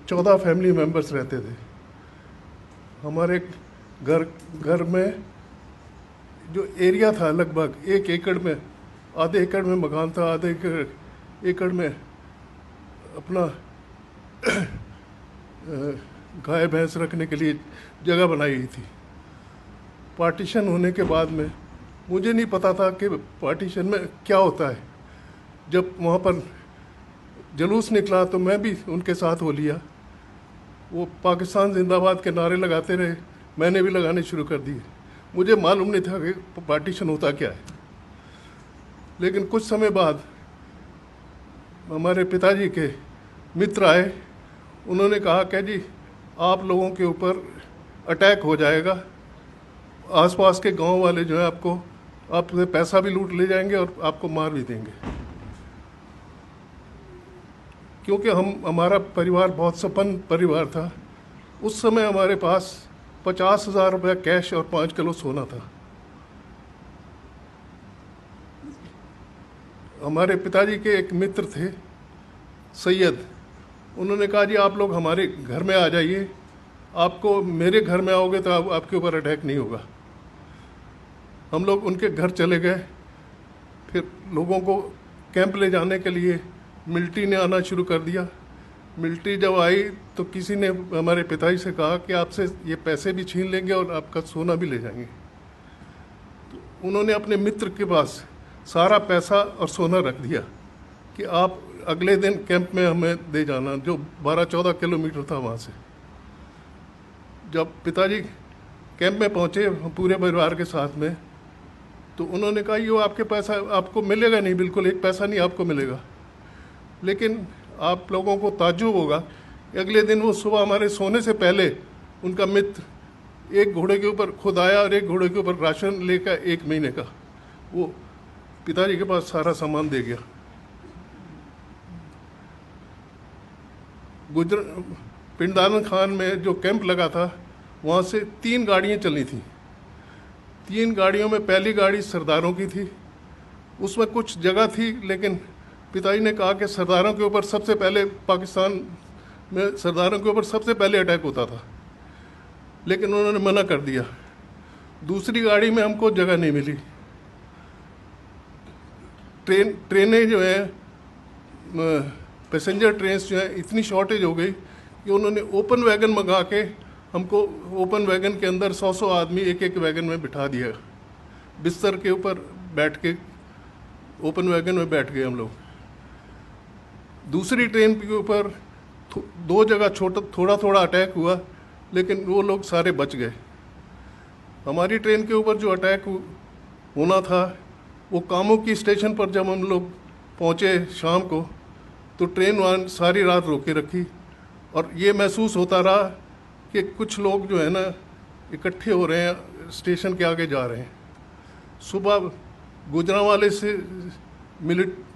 14 family members रहते थे। हमारे घर घर में जो एरिया था लगभग 1 एकड़ में, आधे एकड़ में मकान था, आधे एकड़ में अपना गाय भैंस रखने के लिए जगह बनाई गई थी। पार्टीशन होने के बाद में मुझे नहीं पता था कि पार्टीशन में क्या होता है। जब वहाँ पर जुलूस निकला तो मैं भी उनके साथ हो लिया। वो पाकिस्तान जिंदाबाद के नारे लगाते रहे, मैंने भी लगाने शुरू कर दिए। मुझे मालूम नहीं था कि पार्टीशन होता क्या है। लेकिन कुछ समय बाद हमारे पिताजी के मित्र आए, उन्होंने कहा कि जी आप लोगों के ऊपर अटैक हो जाएगा, आसपास के गांव वाले जो है आपसे पैसा भी लूट ले जाएंगे और आपको मार भी देंगे। क्योंकि हमारा परिवार बहुत संपन्न परिवार था। उस समय हमारे पास 50,000 रुपया कैश और 5 किलो सोना था। हमारे पिताजी के एक मित्र थे सैयद, उन्होंने कहा जी आप लोग हमारे घर में आ जाइए, आपको मेरे घर में आओगे तो आपके ऊपर अटैक नहीं होगा। हम लोग उनके घर चले गए। फिर लोगों को कैंप ले जाने के लिए मिलिट्री ने आना शुरू कर दिया। मिलिट्री जब आई तो किसी ने हमारे पिताजी से कहा कि आपसे ये पैसे भी छीन लेंगे और आपका सोना भी ले जाएंगे। तो उन्होंने अपने मित्र के पास सारा पैसा और सोना रख दिया कि आप अगले दिन कैंप में हमें दे जाना, जो 12-14 किलोमीटर था वहाँ से। जब पिताजी कैंप में पहुँचे पूरे परिवार के साथ में, तो उन्होंने कहा ये आपके पैसा आपको मिलेगा नहीं, बिल्कुल एक पैसा नहीं आपको मिलेगा। लेकिन आप लोगों को ताज्जुब होगा, अगले दिन वो सुबह हमारे सोने से पहले उनका मित्र एक घोड़े के ऊपर खुद आया और एक घोड़े के ऊपर राशन लेकर 1 महीने का वो पिताजी के पास सारा सामान दे गया। पिंडानन खान में जो कैंप लगा था वहाँ से 3 गाड़ियाँ चली थी। 3 गाड़ियों में पहली गाड़ी सरदारों की थी, उसमें कुछ जगह थी, लेकिन पिताजी ने कहा कि सरदारों के ऊपर सबसे पहले, पाकिस्तान में सरदारों के ऊपर सबसे पहले अटैक होता था, लेकिन उन्होंने मना कर दिया। दूसरी गाड़ी में हमको जगह नहीं मिली। ट्रेनें जो है, पैसेंजर ट्रेन जो है, इतनी शॉर्टेज हो गई कि उन्होंने ओपन वैगन मंगा के हमको ओपन वैगन के अंदर 100 आदमी एक वैगन में बिठा दिया। बिस्तर के ऊपर बैठ के ओपन वैगन में बैठ गए हम लोग। दूसरी ट्रेन के ऊपर 2 जगह थोड़ा अटैक हुआ, लेकिन वो लोग सारे बच गए। हमारी ट्रेन के ऊपर जो अटैक होना था, वो कामों की स्टेशन पर जब हम लोग पहुँचे शाम को, तो ट्रेन वहाँ सारी रात रोके रखी और ये महसूस होता रहा कि कुछ लोग जो है ना इकट्ठे हो रहे हैं, स्टेशन के आगे जा रहे हैं। सुबह गुजरांवाले से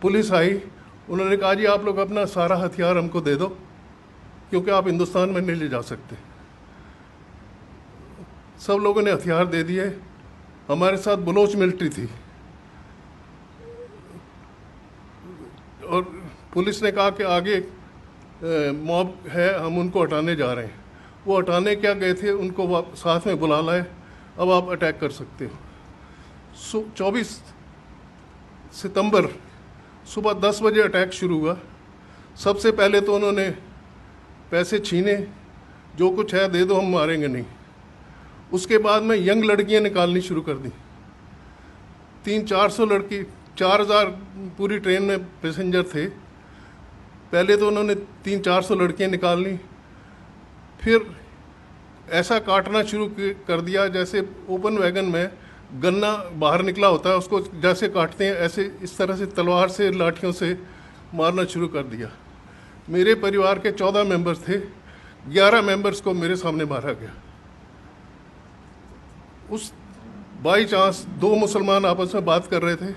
पुलिस आई, उन्होंने कहा जी आप लोग अपना सारा हथियार हमको दे दो, क्योंकि आप हिंदुस्तान में नहीं ले जा सकते। सब लोगों ने हथियार दे दिए। हमारे साथ बलोच मिलिट्री थी और पुलिस ने कहा कि आगे मॉब है, हम उनको हटाने जा रहे हैं। वो हटाने क्या गए थे, उनको साथ में बुला लाए, अब आप अटैक कर सकते हो। 24 सितंबर सुबह 10 बजे अटैक शुरू हुआ। सबसे पहले तो उन्होंने पैसे छीने, जो कुछ है दे दो, हम मारेंगे नहीं। उसके बाद में यंग लड़कियां निकालनी शुरू कर दी। 300-400 लड़की, 4000 पूरी ट्रेन में पैसेंजर थे। पहले तो उन्होंने 300-400 लड़कियां निकालनी, फिर ऐसा काटना शुरू कर दिया जैसे ओपन वैगन में गन्ना बाहर निकला होता है, उसको जैसे काटते हैं ऐसे इस तरह से तलवार से, लाठियों से मारना शुरू कर दिया। मेरे परिवार के 14 मेंबर्स थे, 11 मेंबर्स को मेरे सामने मारा गया। उस बाई चांस 2 मुसलमान आपस में बात कर रहे थे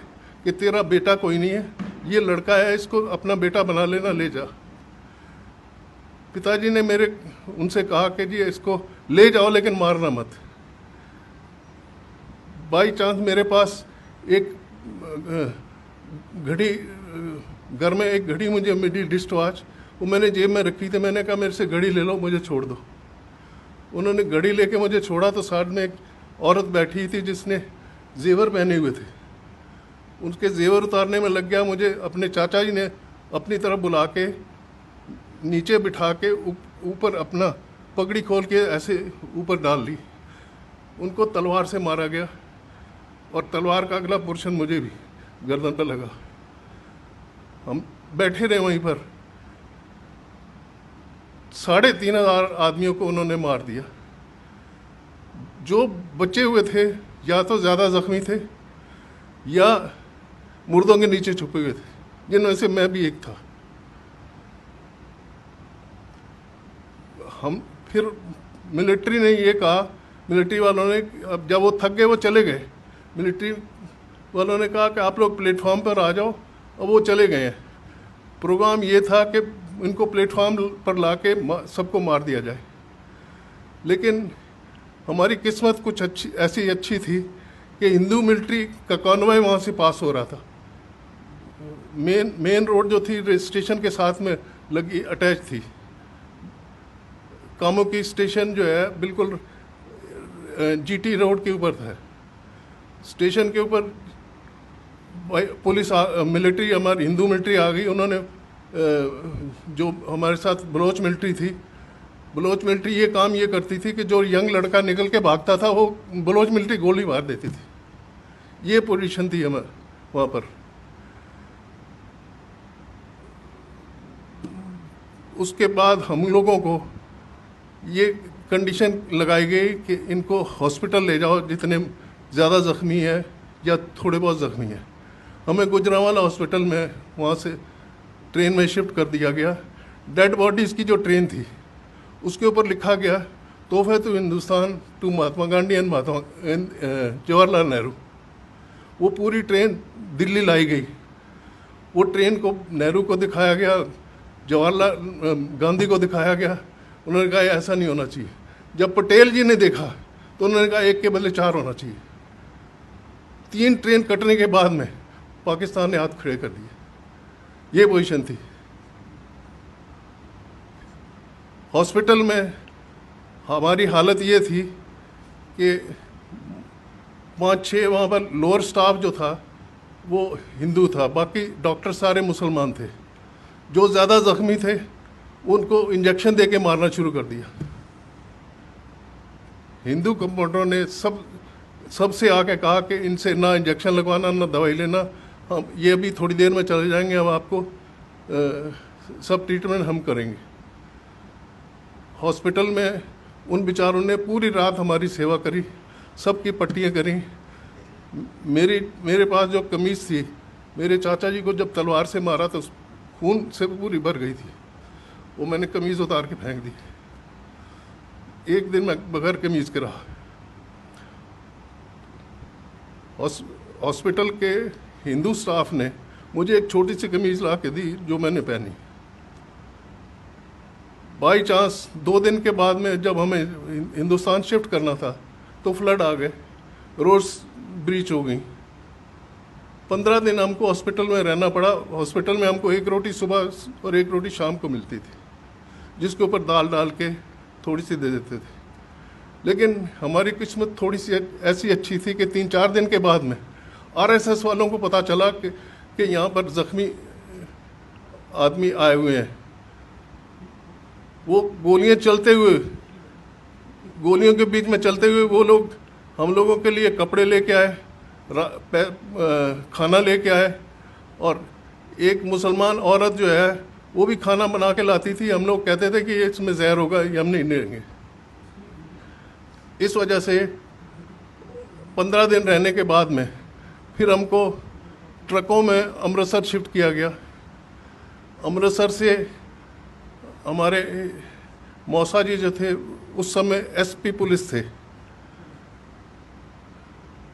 कि तेरा बेटा कोई नहीं है, ये लड़का है, इसको अपना बेटा बना लेना, ले जा। पिताजी ने उनसे कहा कि जी इसको ले जाओ लेकिन मारना मत। बाई चांस मेरे पास एक घड़ी, घर में एक घड़ी मुझे मिली, रिस्ट वॉच, वो मैंने जेब में रखी थी। मैंने कहा मेरे से घड़ी ले लो, मुझे छोड़ दो। उन्होंने घड़ी लेके मुझे छोड़ा तो साथ में एक औरत बैठी थी जिसने जेवर पहने हुए थे। उनके जेवर उतारने में लग गया। मुझे अपने चाचा जी ने अपनी तरफ बुला के नीचे बिठा के ऊपर अपना पगड़ी खोल के ऐसे ऊपर डाल ली। उनको तलवार से मारा गया और तलवार का अगला पोर्शन मुझे भी गर्दन पर लगा। हम बैठे रहे वहीं पर। 3,500 आदमियों को उन्होंने मार दिया। जो बचे हुए थे या तो ज़्यादा जख्मी थे या मुर्दों के नीचे छुपे हुए थे, जिनमें से मैं भी एक था। हम फिर मिलिट्री ने ये कहा, मिलिट्री वालों ने, अब जब वो थक गए वो चले गए, मिलिट्री वालों ने कहा कि आप लोग प्लेटफॉर्म पर आ जाओ। अब वो चले गए हैं। प्रोग्राम ये था कि इनको प्लेटफॉर्म पर लाके सबको मार दिया जाए। लेकिन हमारी किस्मत कुछ ऐसी अच्छी थी कि हिंदू मिलिट्री का कॉन्वॉय वहाँ से पास हो रहा था। मेन रोड जो थी स्टेशन के साथ में लगी, अटैच थी। कामों की स्टेशन जो है बिल्कुल जीटी रोड के ऊपर था। स्टेशन के ऊपर पुलिस मिलिट्री, हमारी हिंदू मिलिट्री आ गई। उन्होंने जो हमारे साथ बलोच मिलिट्री थी, बलोच मिलिट्री ये काम ये करती थी कि जो यंग लड़का निकल के भागता था वो बलोच मिलिट्री गोली मार देती थी। ये पोजीशन थी हमें वहाँ पर। उसके बाद हम लोगों को ये कंडीशन लगाई गई कि इनको हॉस्पिटल ले जाओ जितने ज़्यादा ज़ख्मी है या थोड़े बहुत ज़ख्मी है। हमें गुजरांवाला हॉस्पिटल में वहाँ से ट्रेन में शिफ्ट कर दिया गया। डेड बॉडीज़ की जो ट्रेन थी उसके ऊपर लिखा गया तोहफे to Hindustan to Mahatma Gandhi and Jawaharlal Nehru. वो पूरी ट्रेन दिल्ली लाई गई। वो ट्रेन को नेहरू को दिखाया गया, जवाहरलाल गांधी को दिखाया गया। उन्होंने कहा ऐसा नहीं होना चाहिए। जब पटेल जी ने देखा तो उन्होंने कहा एक के बदले 4 होना चाहिए। 3 ट्रेन कटने के बाद में पाकिस्तान ने हाथ खड़े कर दिए। ये पोजीशन थी। हॉस्पिटल में हमारी हालत ये थी कि 5-6 वहाँ पर लोअर स्टाफ जो था वो हिंदू था, बाकी डॉक्टर सारे मुसलमान थे। जो ज़्यादा ज़ख्मी थे उनको इंजेक्शन दे के मारना शुरू कर दिया। हिंदू कंपाउंडरों ने सबसे आके कहा कि इनसे ना इंजेक्शन लगवाना ना दवाई लेना, हम ये अभी थोड़ी देर में चले जाएंगे, हम आपको सब ट्रीटमेंट हम करेंगे। हॉस्पिटल में उन बेचारों ने पूरी रात हमारी सेवा करी, सबकी पट्टियाँ करी। मेरे पास जो कमीज़ थी, मेरे चाचा जी को जब तलवार से मारा तो खून से पूरी भर गई थी। वो मैंने कमीज़ उतार के फेंक दी। एक दिन मैं बगैर कमीज़ के रहा। हॉस्पिटल के हिंदू स्टाफ ने मुझे एक छोटी सी कमीज़ ला के दी जो मैंने पहनी। बाई चांस 2 दिन के बाद में जब हमें हिंदुस्तान शिफ्ट करना था तो फ्लड आ गए, रोड्स ब्रीच हो गई। 15 दिन हमको हॉस्पिटल में रहना पड़ा। हॉस्पिटल में हमको 1 रोटी सुबह और 1 रोटी शाम को मिलती थी, जिसके ऊपर दाल डाल के थोड़ी सी दे देते थे। लेकिन हमारी किस्मत थोड़ी सी ऐसी अच्छी थी कि 3-4 दिन के बाद में आरएसएस वालों को पता चला कि यहाँ पर ज़ख्मी आदमी आए हुए हैं। वो गोलियाँ चलते हुए, गोलियों के बीच में चलते हुए वो लोग हम लोगों के लिए कपड़े लेके आए, खाना लेके आए। और एक मुसलमान औरत जो है वो भी खाना बना के लाती थी। हम लोग कहते थे कि ये इसमें जहर होगा, ये हम नहीं लेंगे। इस वजह से 15 दिन रहने के बाद में फिर हमको ट्रकों में अमृतसर शिफ्ट किया गया। अमृतसर से हमारे मौसा जी जो थे उस समय एसपी पुलिस थे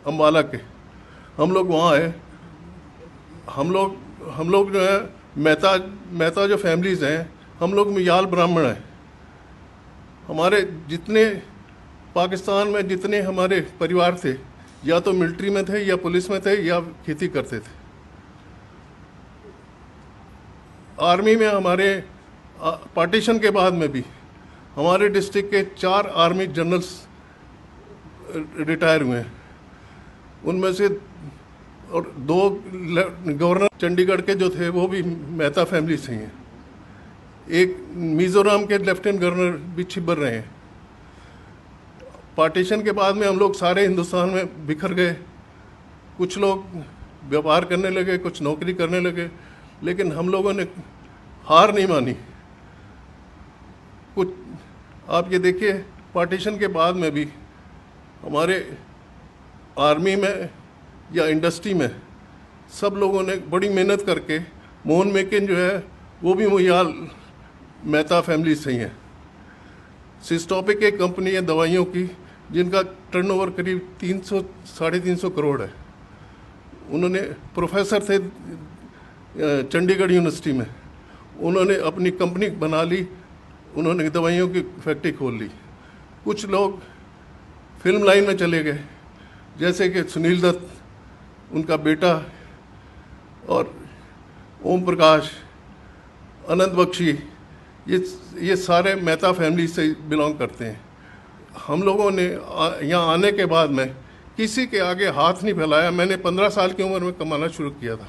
अम्बाला के, हम लोग वहाँ आए। हम लोग जो है मेहता जो फैमिलीज़ हैं, हम लोग मियाल ब्राह्मण हैं। हमारे जितने पाकिस्तान में जितने हमारे परिवार थे या तो मिलिट्री में थे या पुलिस में थे या खेती करते थे। आर्मी में हमारे पार्टीशन के बाद में भी हमारे डिस्ट्रिक्ट के 4 आर्मी जनरल्स रिटायर हुए हैं, उनमें से और 2 गवर्नर चंडीगढ़ के जो थे वो भी मेहता फैमिली से ही हैं। एक मिजोरम के लेफ्टिनेंट गवर्नर भी छिबर रहे हैं। पार्टीशन के बाद में हम लोग सारे हिंदुस्तान में बिखर गए, कुछ लोग व्यापार करने लगे, कुछ नौकरी करने लगे, लेकिन हम लोगों ने हार नहीं मानी। कुछ आप ये देखिए, पार्टीशन के बाद में भी हमारे आर्मी में या इंडस्ट्री में सब लोगों ने बड़ी मेहनत करके, मोहन मेकिन जो है वो भी मुयाल मेहता फैमिली से ही है। सिस्टोपिक एक कंपनी है दवाइयों की, जिनका टर्नओवर करीब 300-350 करोड़ है। उन्होंने प्रोफेसर थे चंडीगढ़ यूनिवर्सिटी में, उन्होंने अपनी कंपनी बना ली, उन्होंने दवाइयों की फैक्ट्री खोल ली। कुछ लोग फिल्म लाइन में चले गए, जैसे कि सुनील दत्त, उनका बेटा, और ओम प्रकाश, अनंत बख्शी, ये सारे मेहता फैमिली से बिलोंग करते हैं। हम लोगों ने यहाँ आने के बाद में किसी के आगे हाथ नहीं फैलाया। मैंने 15 साल की उम्र में कमाना शुरू किया था,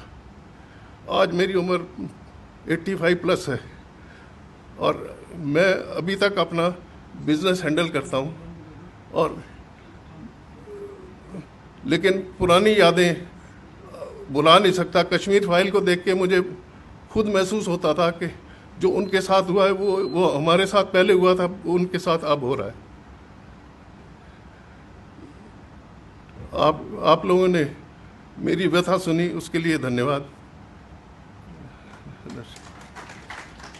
आज मेरी उम्र 85 प्लस है और मैं अभी तक अपना बिजनेस हैंडल करता हूँ। और लेकिन पुरानी यादें भुला नहीं सकता। कश्मीर फाइल को देख के मुझे खुद महसूस होता था कि जो उनके साथ हुआ है वो हमारे साथ पहले हुआ था, उनके साथ अब हो रहा है। आप लोगों ने मेरी व्यथा सुनी, उसके लिए धन्यवाद।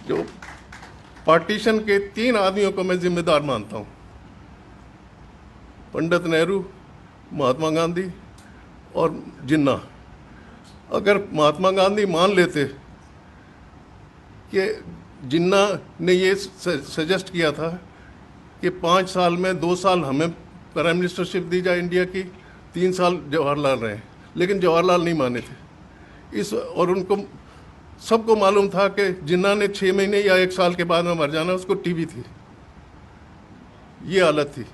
जो पार्टीशन के 3 आदमियों को मैं जिम्मेदार मानता हूँ, पंडित नेहरू, महात्मा गांधी और जिन्ना। अगर महात्मा गांधी मान लेते कि जिन्ना ने ये सजेस्ट किया था कि 5 साल में 2 साल हमें प्राइम मिनिस्टरशिप दी जाए इंडिया की, 3 साल जवाहरलाल रहे, लेकिन जवाहरलाल नहीं माने थे और उनको सबको मालूम था कि जिन्ना ने 6 महीने या 1 साल के बाद में मर जाना, उसको टीबी थी, ये हालत थी।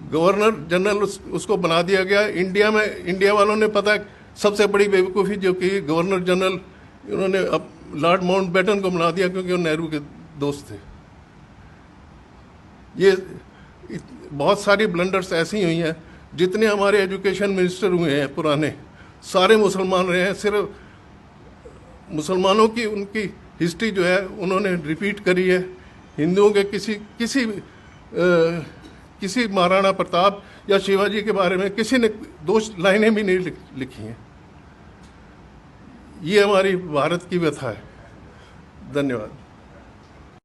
गवर्नर जनरल उसको बना दिया गया। इंडिया वालों ने पता सबसे बड़ी बेवकूफ़ी जो कि गवर्नर जनरल उन्होंने अब लॉर्ड माउंटबेटन को बना दिया, क्योंकि वो नेहरू के दोस्त थे। ये बहुत सारी ब्लंडर्स ऐसी हुई हैं। जितने हमारे एजुकेशन मिनिस्टर हुए हैं पुराने, सारे मुसलमान रहे हैं। सिर्फ मुसलमानों की उनकी हिस्ट्री जो है उन्होंने रिपीट करी है। हिंदुओं के किसी महाराणा प्रताप या शिवाजी के बारे में किसी ने 2 लाइनें भी नहीं लिखी हैं। ये हमारी भारत की व्यथा है। धन्यवाद।